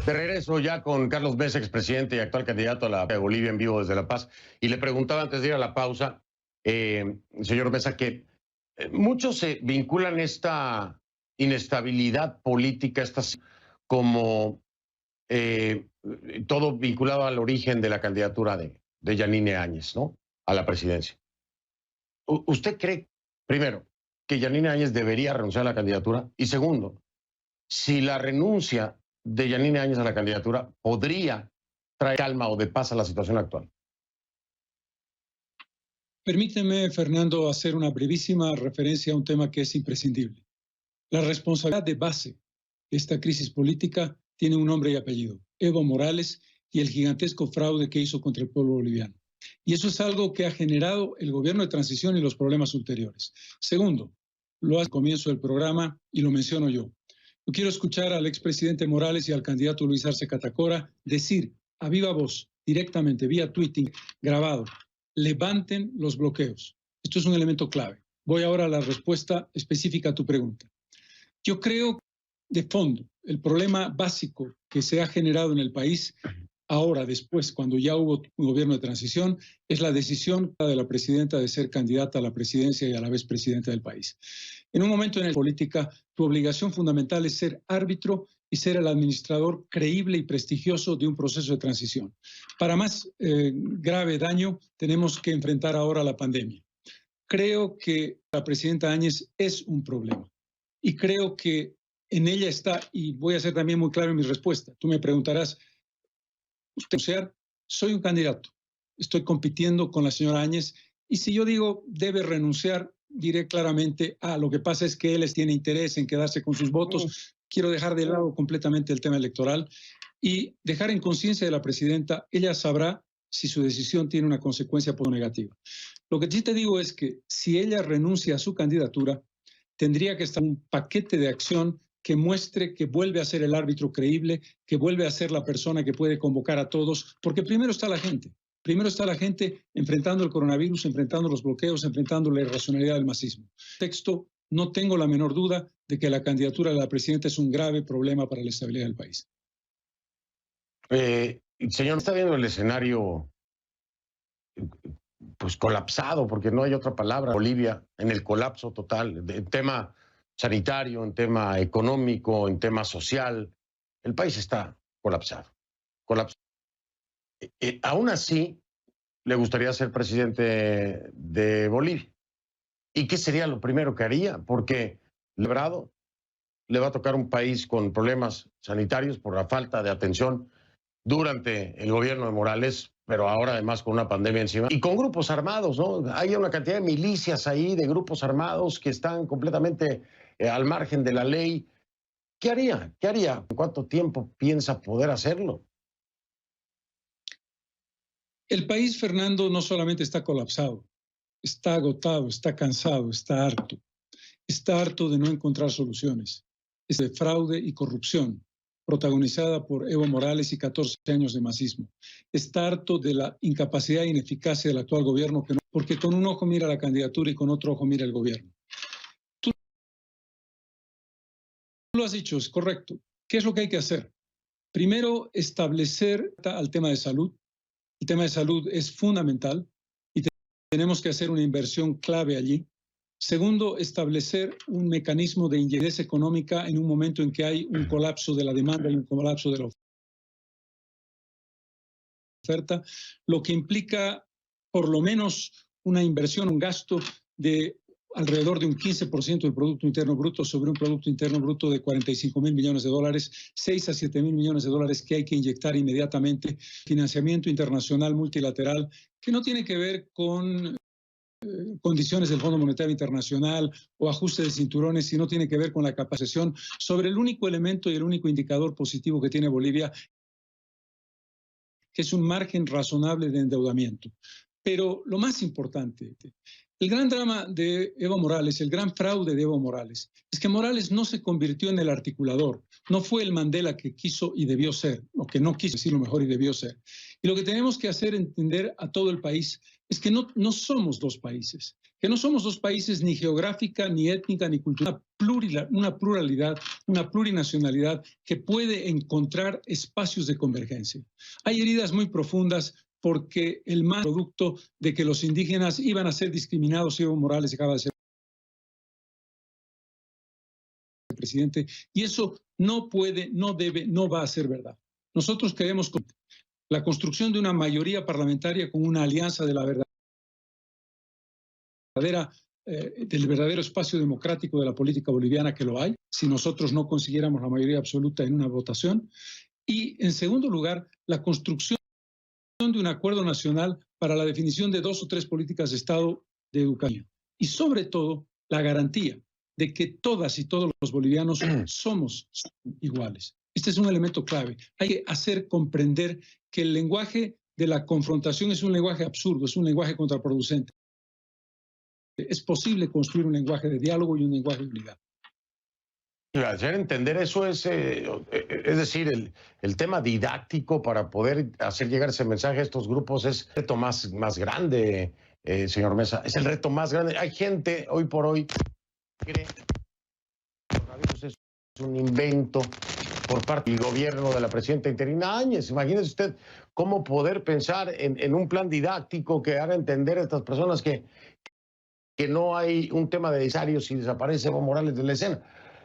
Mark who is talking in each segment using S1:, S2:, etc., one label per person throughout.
S1: De regreso ya con Carlos Mesa, expresidente y actual candidato a la de Bolivia en vivo desde La Paz. Y le preguntaba antes de ir a la pausa, señor Mesa, que muchos se vinculan esta inestabilidad política, como eh, todo vinculado al origen de la candidatura de Yanine Áñez, ¿no? A la presidencia. ¿Usted cree, primero, que Yanine Áñez debería renunciar a la candidatura? Y segundo, si la renuncia de Yanine Áñez a la candidatura podría traer calma o de paz a la situación actual.
S2: Permíteme, Fernando, hacer una brevísima referencia a un tema que es imprescindible. La responsabilidad de base de esta crisis política tiene un nombre y apellido: Evo Morales y el gigantesco fraude que hizo contra el pueblo boliviano. Y eso es algo que ha generado el gobierno de transición y los problemas ulteriores. Segundo, lo hace al comienzo del programa y lo menciono yo. Yo quiero escuchar al expresidente Morales y al candidato Luis Arce Catacora decir a viva voz, directamente, vía tweeting, grabado: levanten los bloqueos. Esto es un elemento clave. Voy ahora a la respuesta específica a tu pregunta. Yo creo, de fondo, el problema básico que se ha generado en el país ahora, después, cuando ya hubo un gobierno de transición, es la decisión de la presidenta de ser candidata a la presidencia y a la vez presidenta del país. En un momento en la política, tu obligación fundamental es ser árbitro y ser el administrador creíble y prestigioso de un proceso de transición. Para más grave daño, tenemos que enfrentar ahora la pandemia. Creo que la presidenta Áñez es un problema y creo que en ella está, y voy a ser también muy claro en mi respuesta. Tú me preguntarás, soy un candidato, estoy compitiendo con la señora Áñez, y si yo digo debe renunciar, diré claramente, lo que pasa es que él tiene interés en quedarse con sus votos. Quiero dejar de lado completamente el tema electoral y dejar en conciencia de la presidenta. Ella sabrá si su decisión tiene una consecuencia negativa. Lo que sí te digo es que si ella renuncia a su candidatura, tendría que estar un paquete de acción que muestre que vuelve a ser el árbitro creíble, que vuelve a ser la persona que puede convocar a todos, porque primero está la gente. Primero está la gente enfrentando el coronavirus, enfrentando los bloqueos, enfrentando la irracionalidad del masismo. Texto, no tengo la menor duda de que la candidatura de la presidenta es un grave problema para la estabilidad del país.
S1: Señor, ¿está viendo el escenario pues colapsado, porque no hay otra palabra, Bolivia, en el colapso total, en tema sanitario, en tema económico, en tema social? El país está colapsado. Aún así, le gustaría ser presidente de Bolivia. ¿Y qué sería lo primero que haría? Porque Lebrado le va a tocar un país con problemas sanitarios por la falta de atención durante el gobierno de Morales, pero ahora además con una pandemia encima, y con grupos armados, ¿no? Hay una cantidad de milicias ahí, de grupos armados que están completamente al margen de la ley. ¿Qué haría? ¿Qué haría? ¿En cuánto tiempo piensa poder hacerlo?
S2: El país, Fernando, no solamente está colapsado, está agotado, está cansado, está harto. Está harto de no encontrar soluciones. Es de fraude y corrupción, protagonizada por Evo Morales y 14 años de masismo. Está harto de la incapacidad e ineficacia del actual gobierno, porque con un ojo mira la candidatura y con otro ojo mira el gobierno. Tú lo has dicho, es correcto. ¿Qué es lo que hay que hacer? Primero, establecer al tema de salud. El tema de salud es fundamental y tenemos que hacer una inversión clave allí. Segundo, establecer un mecanismo de inyección económica en un momento en que hay un colapso de la demanda y un colapso de la oferta, lo que implica por lo menos una inversión, un gasto de alrededor de un 15% del Producto Interno Bruto sobre un Producto Interno Bruto de 45.000 millones de dólares, 6 a 7.000 millones de dólares que hay que inyectar inmediatamente, financiamiento internacional multilateral, que no tiene que ver con condiciones del Fondo Monetario Internacional o ajuste de cinturones, si no tiene que ver con la capacitación sobre el único elemento y el único indicador positivo que tiene Bolivia, que es un margen razonable de endeudamiento. Pero lo más importante, el gran drama de Evo Morales, el gran fraude de Evo Morales, es que Morales no se convirtió en el articulador, no fue el Mandela que quiso y debió ser, o que no quiso decirlo mejor y debió ser. Y lo que tenemos que hacer entender a todo el país es que no somos dos países. que no somos dos países ni geográfica, ni étnica, ni cultural, una pluralidad, una plurinacionalidad que puede encontrar espacios de convergencia. Hay heridas muy profundas porque el más producto de que los indígenas iban a ser discriminados, Evo Morales acaba de ser presidente, y eso no puede, no debe, no va a ser verdad. Nosotros queremos la construcción de una mayoría parlamentaria con una alianza de la del verdadero espacio democrático de la política boliviana, que lo hay, si nosotros no consiguiéramos la mayoría absoluta en una votación. Y, en segundo lugar, la construcción de un acuerdo nacional para la definición de 2 o 3 políticas de Estado de educación. Y, sobre todo, la garantía de que todas y todos los bolivianos somos iguales. Este es un elemento clave. Hay que hacer comprender que el lenguaje de la confrontación es un lenguaje absurdo, es un lenguaje contraproducente. Es posible construir un lenguaje de diálogo y un lenguaje de unidad.
S1: Hacer entender eso es decir, el tema didáctico para poder hacer llegar ese mensaje a estos grupos es el reto más grande, señor Mesa. Es el reto más grande. Hay gente hoy por hoy que cree que el coronavirus es un invento por parte del gobierno de la presidenta interina Áñez. Imagínese usted cómo poder pensar en un plan didáctico que haga entender a estas personas que no hay un tema de necesario si desaparece Evo Morales de la escena.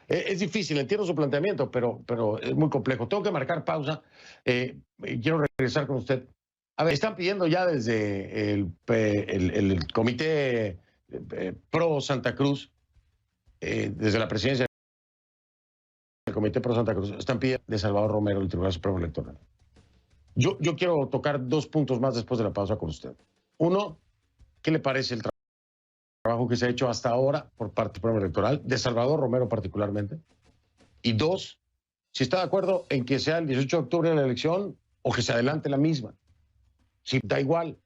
S1: Es difícil, entiendo su planteamiento, pero es muy complejo. Tengo que marcar pausa. Quiero regresar con usted. A ver, están pidiendo ya desde el Comité Pro Santa Cruz, desde la presidencia del Comité Pro Santa Cruz, están pidiendo de Salvador Romero del Tribunal Supremo Electoral. Yo quiero tocar 2 puntos más después de la pausa con usted. Uno, ¿qué le parece el trabajo que se ha hecho hasta ahora por parte del Supremo Electoral, de Salvador Romero particularmente? Y 2, si está de acuerdo en que sea el 18 de octubre la elección o que se adelante la misma. Si da igual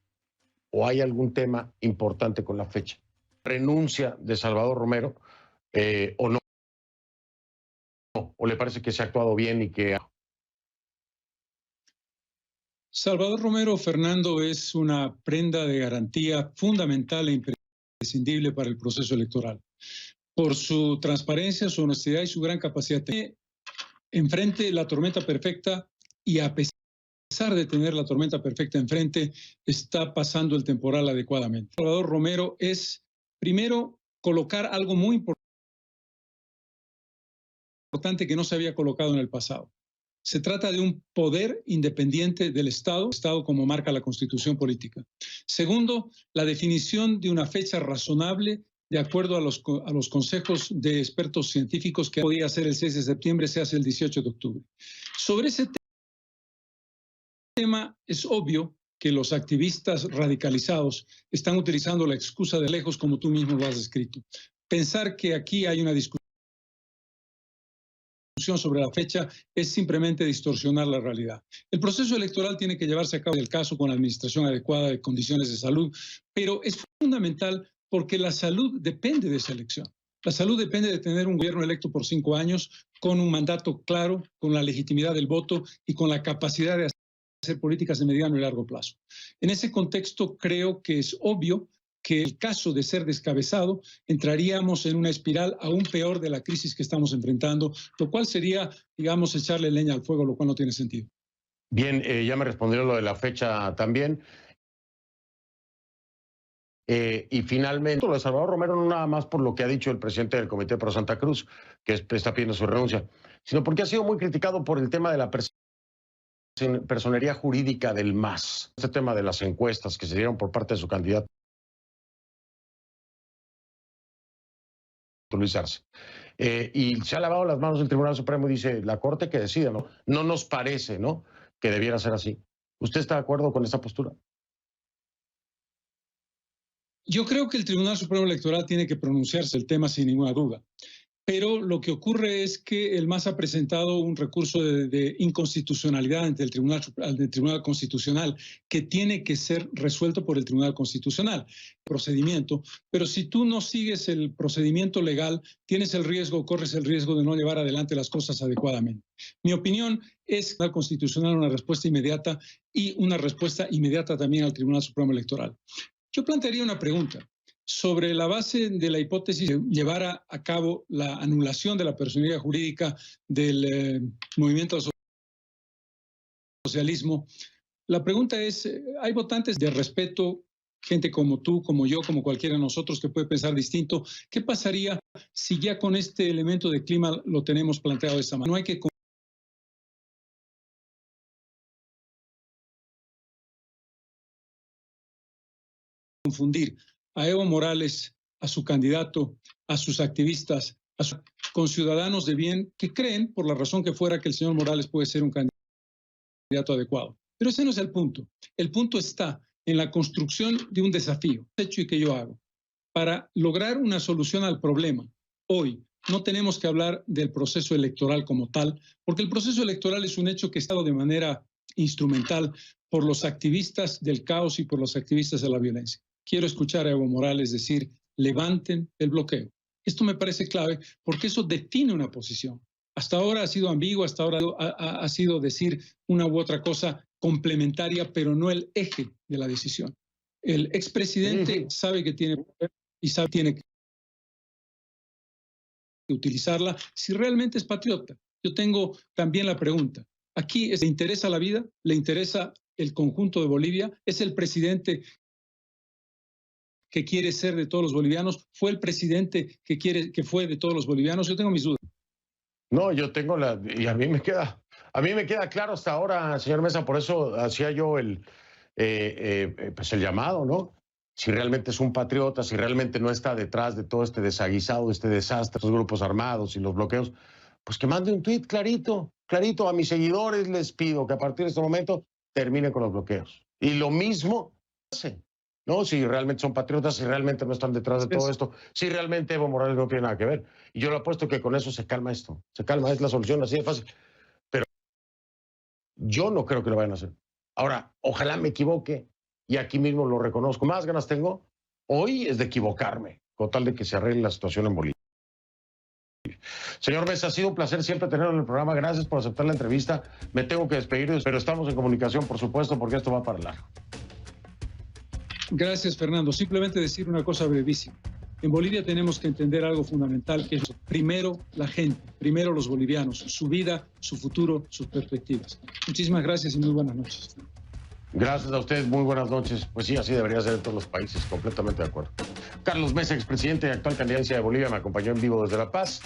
S1: o hay algún tema importante con la fecha. ¿Renuncia de Salvador Romero o no? ¿O le parece que se ha actuado bien y que...
S2: Salvador Romero, Fernando, es una prenda de garantía fundamental e imprescindible para el proceso electoral. Por su transparencia, su honestidad y su gran capacidad. Enfrente la tormenta perfecta y a pesar de tener la tormenta perfecta enfrente, está pasando el temporal adecuadamente. Salvador Romero es, primero, colocar algo muy importante que no se había colocado en el pasado. Se trata de un poder independiente del Estado como marca la Constitución política. Segundo, la definición de una fecha razonable de acuerdo a los consejos de expertos científicos que podía ser el 6 de septiembre, se hace el 18 de octubre. Sobre ese tema es obvio que los activistas radicalizados están utilizando la excusa de lejos, como tú mismo lo has descrito. Pensar que aquí hay una discusión sobre la fecha es simplemente distorsionar la realidad. El proceso electoral tiene que llevarse a cabo el caso con la administración adecuada de condiciones de salud, pero es fundamental porque la salud depende de esa elección. La salud depende de tener un gobierno electo por 5 años con un mandato claro, con la legitimidad del voto y con la capacidad de hacer políticas de mediano y largo plazo. En ese contexto creo que es obvio que el caso de ser descabezado, entraríamos en una espiral aún peor de la crisis que estamos enfrentando, lo cual sería, digamos, echarle leña al fuego, lo cual no tiene sentido.
S1: Bien, ya me respondió lo de la fecha también. Y finalmente, lo de Salvador Romero, no nada más por lo que ha dicho el presidente del Comité Pro Santa Cruz, que está pidiendo su renuncia, sino porque ha sido muy criticado por el tema de la personería jurídica del MAS. Este tema de las encuestas que se dieron por parte de su candidato Luis Arce. Y se ha lavado las manos el Tribunal Supremo y dice, la Corte que decida, ¿no? No nos parece, ¿no?, que debiera ser así. ¿Usted está de acuerdo con esta postura?
S2: Yo creo que el Tribunal Supremo Electoral tiene que pronunciarse el tema sin ninguna duda. Pero lo que ocurre es que el MAS ha presentado un recurso de inconstitucionalidad ante el Tribunal Constitucional que tiene que ser resuelto por el Tribunal Constitucional. Procedimiento, pero si tú no sigues el procedimiento legal, corres el riesgo de no llevar adelante las cosas adecuadamente. Mi opinión es que el Constitucional una respuesta inmediata y una respuesta inmediata también al Tribunal Supremo Electoral. Yo plantearía una pregunta. sobre la base de la hipótesis de llevar a cabo la anulación de la personería jurídica del movimiento al socialismo, la pregunta es, ¿hay votantes de respeto, gente como tú, como yo, como cualquiera de nosotros que puede pensar distinto? ¿Qué pasaría si ya con este elemento de clima lo tenemos planteado de esta manera? No hay que confundir a Evo Morales, a su candidato, a sus activistas, con ciudadanos de bien que creen, por la razón que fuera, que el señor Morales puede ser un candidato adecuado. Pero ese no es el punto. El punto está en la construcción de un desafío, hecho y que yo hago, para lograr una solución al problema. Hoy no tenemos que hablar del proceso electoral como tal, porque el proceso electoral es un hecho que está de manera instrumental por los activistas del caos y por los activistas de la violencia. Quiero escuchar a Evo Morales decir, levanten el bloqueo. Esto me parece clave porque eso define una posición. Hasta ahora ha sido ambiguo, hasta ahora ha sido decir una u otra cosa complementaria, pero no el eje de la decisión. El expresidente sabe que tiene poder y sabe que tiene que utilizarla si realmente es patriota. Yo tengo también la pregunta. Aquí ¿le interesa la vida? ¿Le interesa el conjunto de Bolivia? ¿Es el presidente que quiere ser de todos los bolivianos? ¿Fue el presidente que fue de todos los bolivianos? Yo tengo mis dudas.
S1: No, yo tengo y a mí me queda claro hasta ahora, señor Mesa, por eso hacía yo pues el llamado, ¿no? Si realmente es un patriota, si realmente no está detrás de todo este desaguisado, este desastre, los grupos armados y los bloqueos, pues que mande un tuit clarito, clarito. A mis seguidores les pido que a partir de este momento terminen con los bloqueos. Y lo mismo hace, ¿no? Si realmente son patriotas, si realmente no están detrás de todo esto, si realmente Evo Morales no tiene nada que ver. Y yo le apuesto que con eso se calma esto, se calma, es la solución así de fácil. Pero yo no creo que lo vayan a hacer. Ahora, ojalá me equivoque y aquí mismo lo reconozco. Más ganas tengo hoy es de equivocarme, con tal de que se arregle la situación en Bolivia. Señor Mesa, ha sido un placer siempre tenerlo en el programa. Gracias por aceptar la entrevista. Me tengo que despedir, pero estamos en comunicación, por supuesto, porque esto va para largo.
S2: Gracias, Fernando. Simplemente decir una cosa brevísima. En Bolivia tenemos que entender algo fundamental, que es primero la gente, primero los bolivianos, su vida, su futuro, sus perspectivas. Muchísimas gracias y muy buenas noches.
S1: Gracias a ustedes, muy buenas noches. Pues sí, así debería ser en todos los países, completamente de acuerdo. Carlos Mesa, expresidente y actual candidato de Bolivia, me acompañó en vivo desde La Paz.